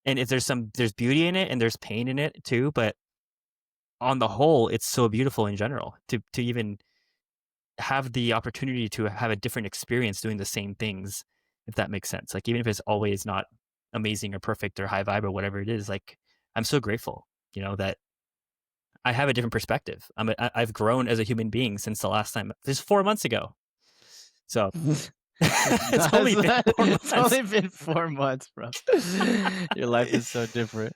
And if there's beauty in it and there's pain in it too, but on the whole, it's so beautiful in general to even have the opportunity to have a different experience doing the same things, if that makes sense. Like even if it's always not amazing or perfect or high vibe or whatever it is, like I'm so grateful, that I have a different perspective. I've grown as a human being since the last time. This is 4 months ago, so it's only been four It's months. only been 4 months, bro. Your life is so different.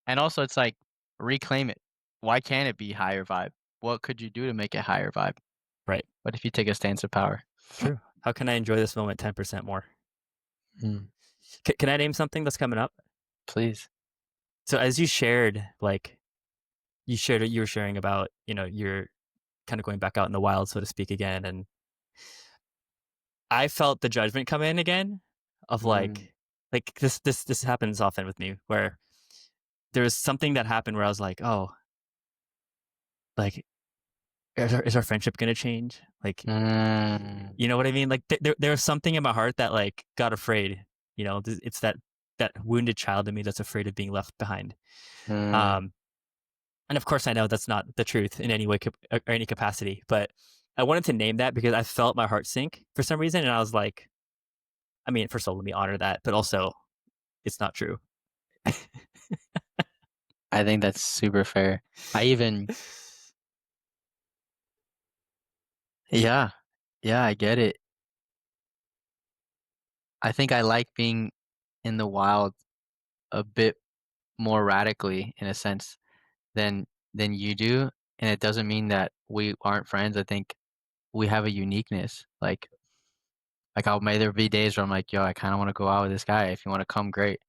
And also, it's like, reclaim it. Why can't it be higher vibe? What could you do to make it higher vibe? Right. What if you take a stance of power? True. How can I enjoy this moment 10% more? Mm, Can I name something that's coming up? please. So as you shared, like you were sharing about, you're kind of going back out in the wild, so to speak, again, and I felt the judgment come in again of Mm, like this happens often with me where there was something that happened where I was like, oh, like is our friendship gonna change? Like, mm, you know what I mean? Like there was something in my heart that like got afraid. It's that wounded child in me that's afraid of being left behind. mm. Um, and of course, I know that's not the truth in any way or any capacity, but I wanted to name that because I felt my heart sink for some reason, and I was like, I mean, first of all, let me honor that, but also, it's not true. I think that's super fair. I even Yeah. Yeah, I get it. I think I like being in the wild a bit more radically, in a sense, than you do, and it doesn't mean that we aren't friends. I think we have a uniqueness. I'll may there be days where I'm like, "Yo, I kinda wanna go out with this guy. If you wanna come, great,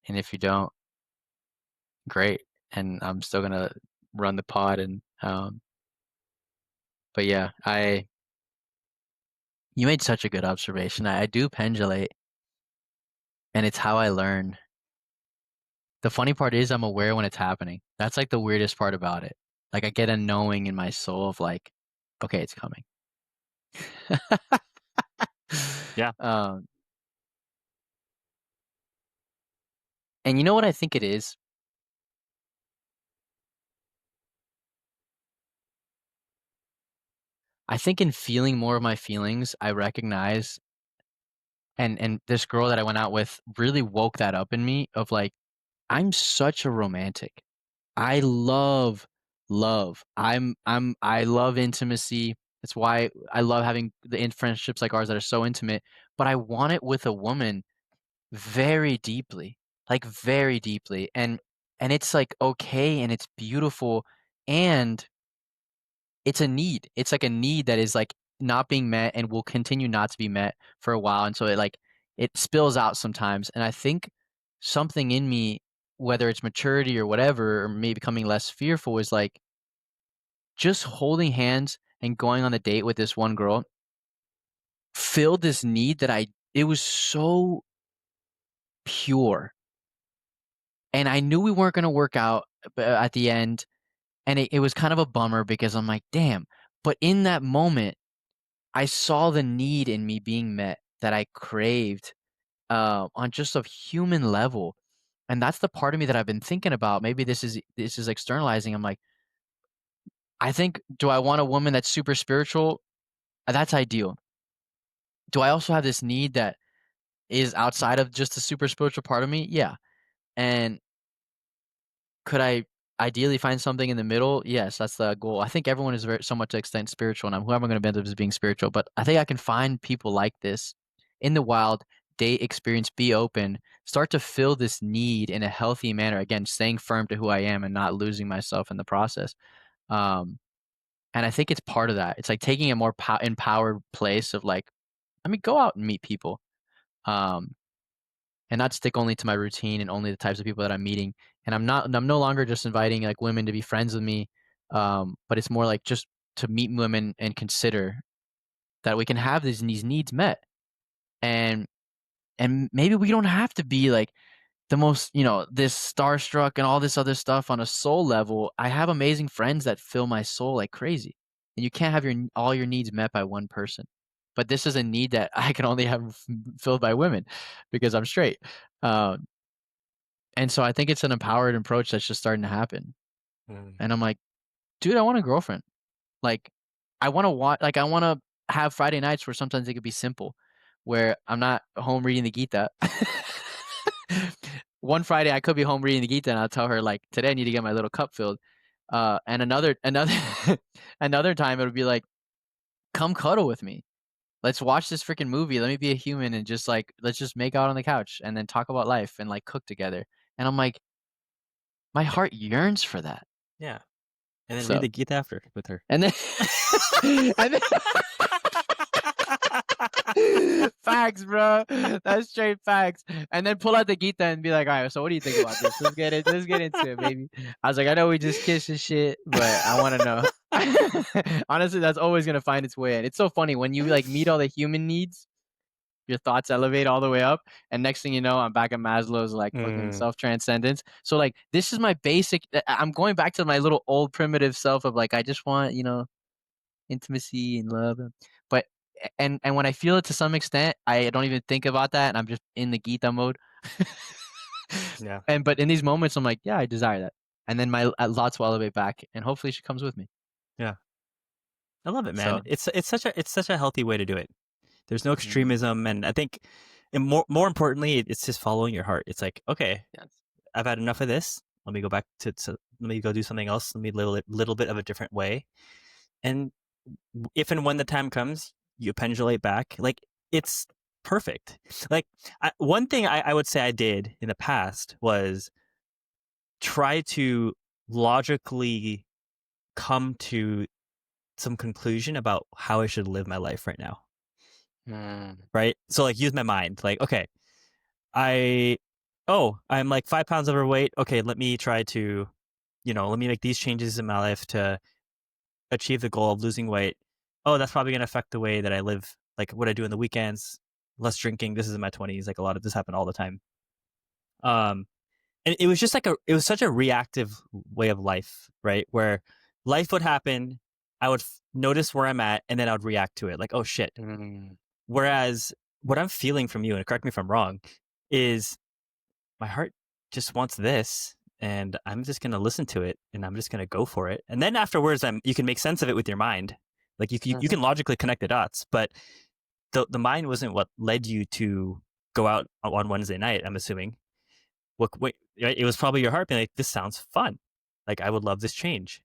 and if you don't, great." And I'm still gonna run the pod but yeah, I you made such a good observation. I do pendulate, and it's how I learn. The funny part is I'm aware when it's happening. That's, like, the weirdest part about it. Like, I get a knowing in my soul of, like, "Okay, it's coming." Yeah. Um, and you know what I think it is? I think in feeling more of my feelings, I recognize and this girl that I went out with really woke that up in me of, like, I'm such a romantic. I love love. I love intimacy. That's why I love having the in friendships like ours that are so intimate, but I want it with a woman very deeply, like, very deeply, and it's like okay and it's beautiful, and it's a need. It's like a need that is like not being met and will continue not to be met for a while. And so it spills out sometimes. And I think something in me, whether it's maturity or whatever, or maybe becoming less fearful, is like just holding hands and going on a date with this one girl filled this need that it was so pure. And I knew we weren't going to work out at the end. And it was kind of a bummer because I'm like, damn. But in that moment, I saw the need in me being met that I craved on just a human level. And that's the part of me that I've been thinking about. Maybe this is externalizing. I'm like, I think, do I want a woman that's super spiritual? That's ideal. Do I also have this need that is outside of just the super spiritual part of me? Yeah. And could I ideally find something in the middle? Yes, that's the goal. I think everyone is very somewhat to extent spiritual, and I'm whoever I'm gonna end up as being spiritual, but I think I can find people like this in the wild, date, experience, be open, start to fill this need in a healthy manner. Again, staying firm to who I am and not losing myself in the process. Um, and I think it's part of that. It's like taking a more empowered place of like, let me go out and meet people. Um, and not stick only to my routine and only the types of people that I'm meeting. And I'm no longer just inviting like women to be friends with me, but it's more like just to meet women and consider that we can have these needs met. And maybe we don't have to be like the most, this starstruck and all this other stuff on a soul level. I have amazing friends that fill my soul like crazy. And you can't have all your needs met by one person. But this is a need that I can only have filled by women because I'm straight. Um, and so I think it's an empowered approach that's just starting to happen. Mm. And I'm like, dude, I want a girlfriend. Like, I wanna have Friday nights where sometimes it could be simple, where I'm not home reading the Gita. One Friday I could be home reading the Gita and I'll tell her like, today I need to get my little cup filled. And another another time it would be like, come cuddle with me. Let's watch this freaking movie. Let me be a human and just like let's just make out on the couch and then talk about life and like cook together. And I'm like, my heart yearns for that. Yeah. And then read So the Gita after with her. and then and then facts, bro. That's straight facts. And then pull out the Gita and be like, all right, so what do you think about this? Let's get into it, baby. I was like, I know we just kissed and shit, but I want to know. Honestly, that's always gonna find its way in. It's so funny when you like meet all the human needs, your thoughts elevate all the way up, and next thing you know, I'm back at Maslow's like fucking Mm. self transcendence. So like, this is my basic. I'm going back to my little old primitive self of like, I just want intimacy and love, but and when I feel it to some extent, I don't even think about that, and I'm just in the Gita mode. Yeah. But in these moments, I'm like, yeah, I desire that, and then my thoughts will elevate back, and hopefully she comes with me. Yeah. I love it, man. So, It's such a healthy way to do it. There's no mhm, extremism, and I think, and more importantly, it's just following your heart. It's like, okay, yes, I've had enough of this. Let me go back to let me go do something else. Let me little bit of a different way. And if and when the time comes, you pendulate back. Like it's perfect. Like one thing I would say I did in the past was try to logically come to some conclusion about how I should live my life right now. mm, Right. So like use my mind. Like, okay, I I'm like 5 pounds overweight. Okay, let me try to, let me make these changes in my life to achieve the goal of losing weight. Oh, that's probably gonna affect the way that I live, like what I do in the weekends, less drinking. This is in my 20s. Like a lot of this happened all the time. Um, and it was just like it was such a reactive way of life, right? Where life would happen, I would notice where I'm at, and then I would react to it, like, oh shit. mm, Whereas what I'm feeling from you, and correct me if I'm wrong, is my heart just wants this, and I'm just gonna listen to it, and I'm just gonna go for it. And then afterwards, you can make sense of it with your mind. Like you mhm, can logically connect the dots, but the mind wasn't what led you to go out on Wednesday night. I'm assuming. Right? It was probably your heart being like, "This sounds fun. Like I would love this change."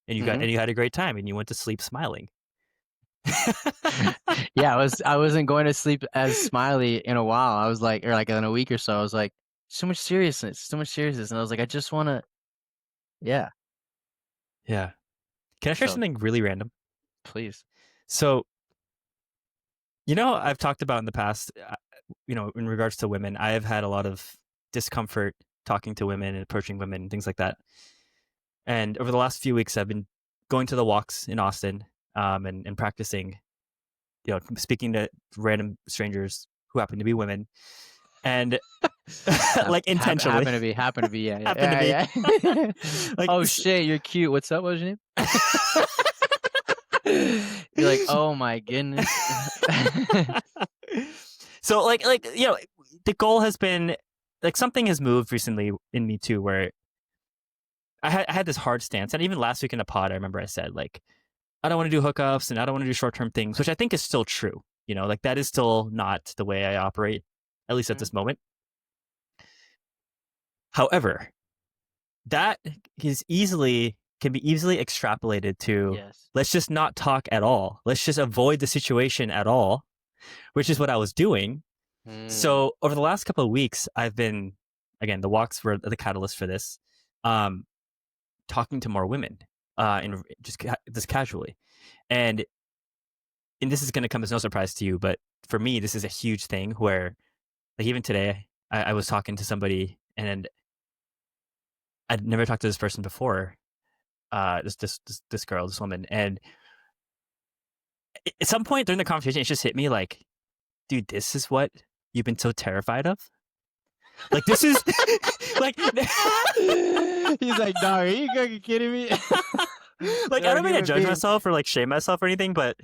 mhm. And you had a great time, and you went to sleep smiling. Yeah, I wasn't going to sleep as smiley in a while. I was like, or like in a week or so. I was like, so much seriousness, so much seriousness. And I was like, I just want to, yeah. Yeah. Can I share So something really random? please. So, you know, I've talked about in the past, you know, in regards to women, I have had a lot of discomfort talking to women and approaching women and things like that. And over the last few weeks, I've been going to the walks in Austin, and practicing, you know, speaking to random strangers who happen to be women, and like intentionally Happen to be, yeah, happen to be yeah, yeah. like Oh shit, you're cute. What's up? What's your name? You're like, oh my goodness. so like you know, the goal has been like something has moved recently in me too, where I had this hard stance, and even last week in a pod, I remember I said like I don't want to do hookups and I don't want to do short term things, which I think is still true. You know, like that is still not the way I operate, at least at Mhm. this moment. However, that is easily can be easily extrapolated to Yes. let's just not talk at all. Let's just avoid the situation at all, which is what I was doing. Mm. So over the last couple of weeks, I've been again the walks were the catalyst for this. Um, Talking to more women, and just casually, and this is going to come as no surprise to you, but for me, this is a huge thing where, like, even today, I was talking to somebody and I'd never talked to this person before. This girl, this woman, and at some point during the conversation, it just hit me like, dude, this is what you've been so terrified of. Like, this is like, He's like, dog, are you fucking kidding me? like, I You're a don't mean to human judge being. myself or like shame myself or anything, but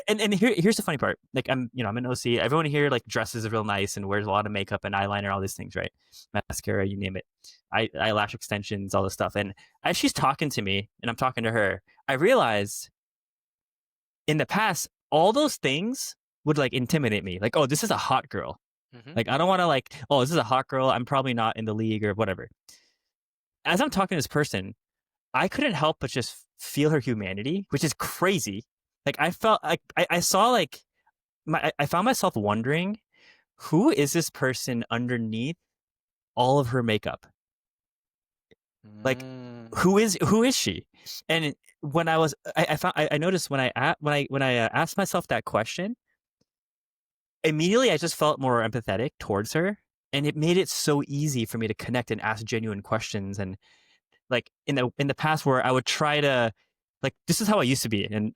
and here's the funny part. Like I'm an OC. Everyone here like dresses real nice and wears a lot of makeup and eyeliner, all these things, right? Mascara, you name it. Eyelash extensions, all this stuff. And as she's talking to me and I'm talking to her, I realized in the past all those things would like intimidate me. Like, oh, this is a hot girl. Mhm. Like I don't want to like, oh, this is a hot girl. I'm probably not in the league or whatever. As I'm talking to this person, I couldn't help but just feel her humanity, which is crazy. Like I felt like I saw like I found myself wondering who is this person underneath all of her makeup? Like Mm. who is she? And when I noticed when I asked myself that question, immediately I just felt more empathetic towards her, and it made it so easy for me to connect and ask genuine questions. And like in the past where I would try to like this is how I used to be, and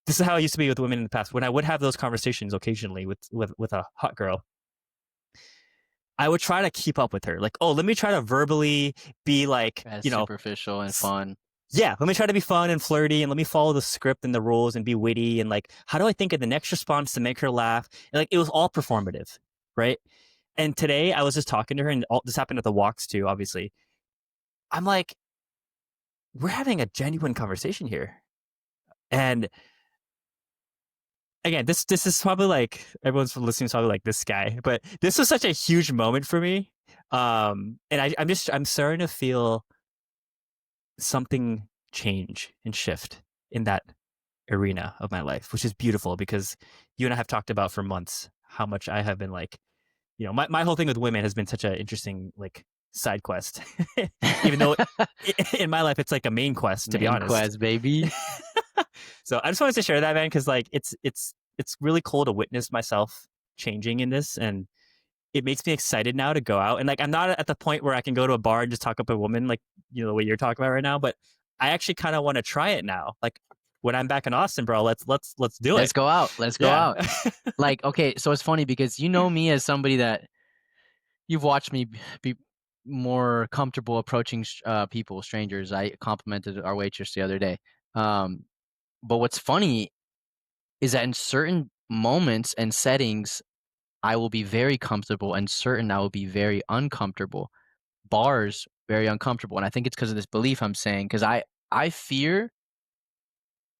this is how I used to be with women in the past when I would have those conversations occasionally with a hot girl. I would try to keep up with her. Like, oh, let me try to verbally be like, That's you know, superficial and fun. yeah, let me try to be fun and flirty and let me follow the script and the rules and be witty and like, how do I think of the next response to make her laugh? And like, it was all performative, right? And today I was just talking to her, and this happened at the walks too, obviously. I'm like, we're having a genuine conversation here. And again, this is probably like everyone's listening is probably like this guy, but this was such a huge moment for me. And I'm starting to feel something change and shift in that arena of my life, which is beautiful because you and I have talked about for months how much I have been like, you know, my whole thing with women has been such an interesting like side quest, even though in my life it's like a main quest, to be Main honest. quest, baby. So I just wanted to share that, man, because like it's really cool to witness myself changing in this, and it makes me excited now to go out. And like I'm not at the point where I can go to a bar and just talk up a woman like you know the way you're talking about right now, but I actually kind of want to try it now. Like when I'm back in Austin, bro, let's do it. Let's go out. Let's go Yeah. out. Like, okay, so it's funny because you know me as somebody that you've watched me be more comfortable approaching people, strangers. I complimented our waitress the other day. Um, but what's funny is that in certain moments and settings, I will be very comfortable, and certain I will be very uncomfortable. Bars, very uncomfortable, and I think it's because of this belief I'm saying. Because I fear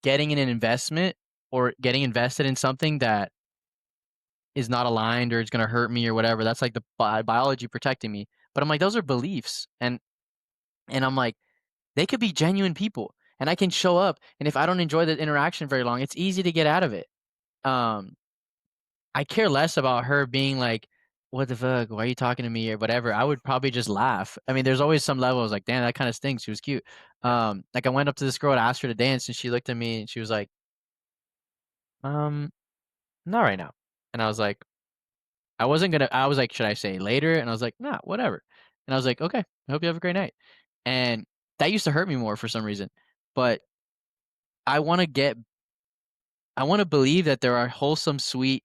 getting in an investment or getting invested in something that is not aligned or it's gonna hurt me or whatever. That's like the biology protecting me. But I'm like, those are beliefs, and I'm like, they could be genuine people, and I can show up, and if I don't enjoy the interaction very long, it's easy to get out of it. Um, I care less about her being like what the fuck? Why are you talking to me or whatever? I would probably just laugh. I mean, there's always some levels like, damn, that kind of stinks. She was cute. Yeah. Like I went up to this girl and asked her to dance, and she looked at me and she was like, um, not right now. And I was like, I was like, should I say later? And I was like, nah, whatever. And I was like, okay, I hope you have a great night. And that used to hurt me more for some reason. But I want to get, I want to believe that there are wholesome, sweet,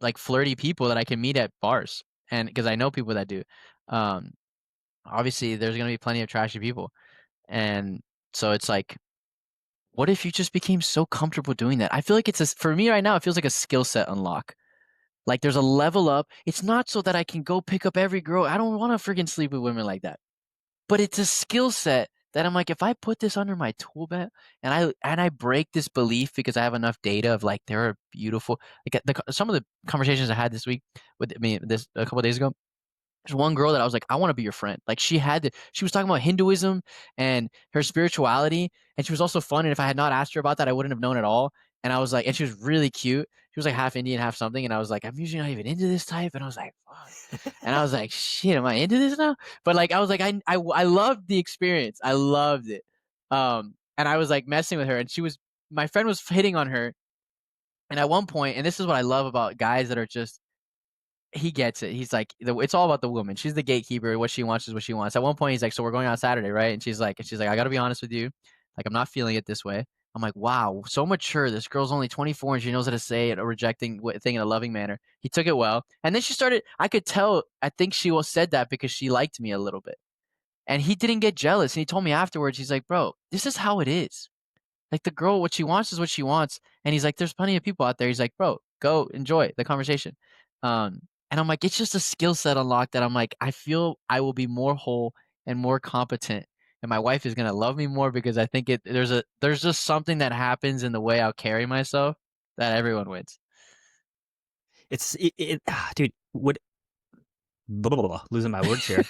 like flirty people that I can meet at bars. And because I know people that do. Um, Obviously, there's going to be plenty of trashy people. And so it's like, what if you just became so comfortable doing that? I feel like for me right now, it feels like a skill set unlock. Like there's a level up. It's not so that I can go pick up every girl. I don't want to freaking sleep with women like that. But it's a skill set that I'm like, if I put this under my tool belt and I break this belief because I have enough data of like there are beautiful like some of the conversations I had this week with me this a couple of days ago. There's one girl that I was like, I want to be your friend. Like she was talking about Hinduism and her spirituality, and she was also fun. And if I had not asked her about that, I wouldn't have known at all. And I was like, and she was really cute. She was like half Indian, half something. And I was like, I'm usually not even into this type. And I was like, fuck. And I was like, shit, am I into this now? But like, I was like, I loved the experience. I loved it. And I was like messing with her, and my friend was hitting on her. And at one point, and this is what I love about guys that are just he gets it. He's like, it's all about the woman. She's the gatekeeper. What she wants is what she wants. At one point, he's like, so we're going on Saturday, right? And she's like, I got to be honest with you. Like, I'm not feeling it this way. I'm like, wow, so mature. This girl's only 24 and she knows how to say it or rejecting thing in a loving manner. He took it well. And then she started, I could tell, I think she said that because she liked me a little bit. And he didn't get jealous. And he told me afterwards, he's like, bro, this is how it is. Like the girl, what she wants is what she wants. And he's like, there's plenty of people out there. He's like, bro, go enjoy the conversation. And I'm like, it's just a skill set unlock that I'm like, I feel I will be more whole and more competent. And my wife is gonna love me more because I think there's just something that happens in the way I'll carry myself that everyone wins. Dude, what blah, blah, blah, losing my words here.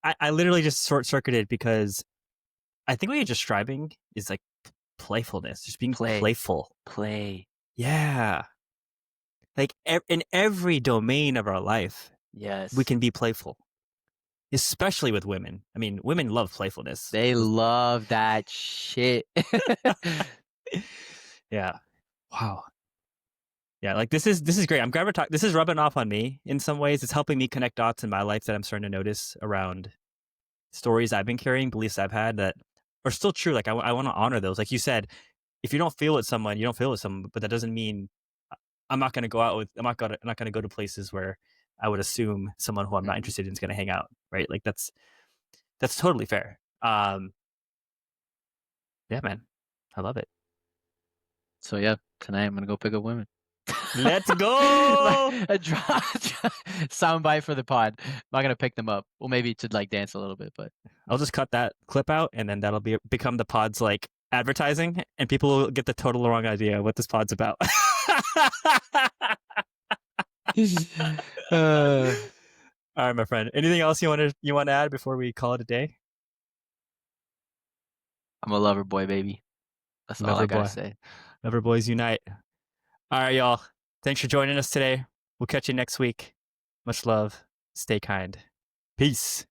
I literally just short circuited because I think what you're describing is like playfulness, just being playful. Play. Yeah. Like in every domain of our life, Yes. we can be playful, especially with women. I mean, women love playfulness. They love that shit. Yeah. Wow. Yeah, like this is great. I'm glad we're talking. This is rubbing off on me in some ways. It's helping me connect dots in my life that I'm starting to notice around stories I've been carrying, beliefs I've had that are still true. Like I want to honor those. Like you said, if you don't feel with someone, you don't feel with someone. But that doesn't mean I'm not going to go out with. I'm not going to go to places where I would assume someone who I'm not interested in is going to hang out. Right? Like that's totally fair. Yeah, man, I love it. So yeah, tonight I'm gonna go pick up women. Let's go. A soundbite for the pod. I'm not gonna pick them up. Well, maybe to like dance a little bit, but I'll just cut that clip out, and then that'll become the pod's like advertising, and people will get the total wrong idea what this pod's about. All right, my friend. Anything else you want to add before we call it a day? I'm a lover boy, baby. That's all I gotta say. Lover boys unite. All right, y'all. Thanks for joining us today. We'll catch you next week. Much love. Stay kind. Peace.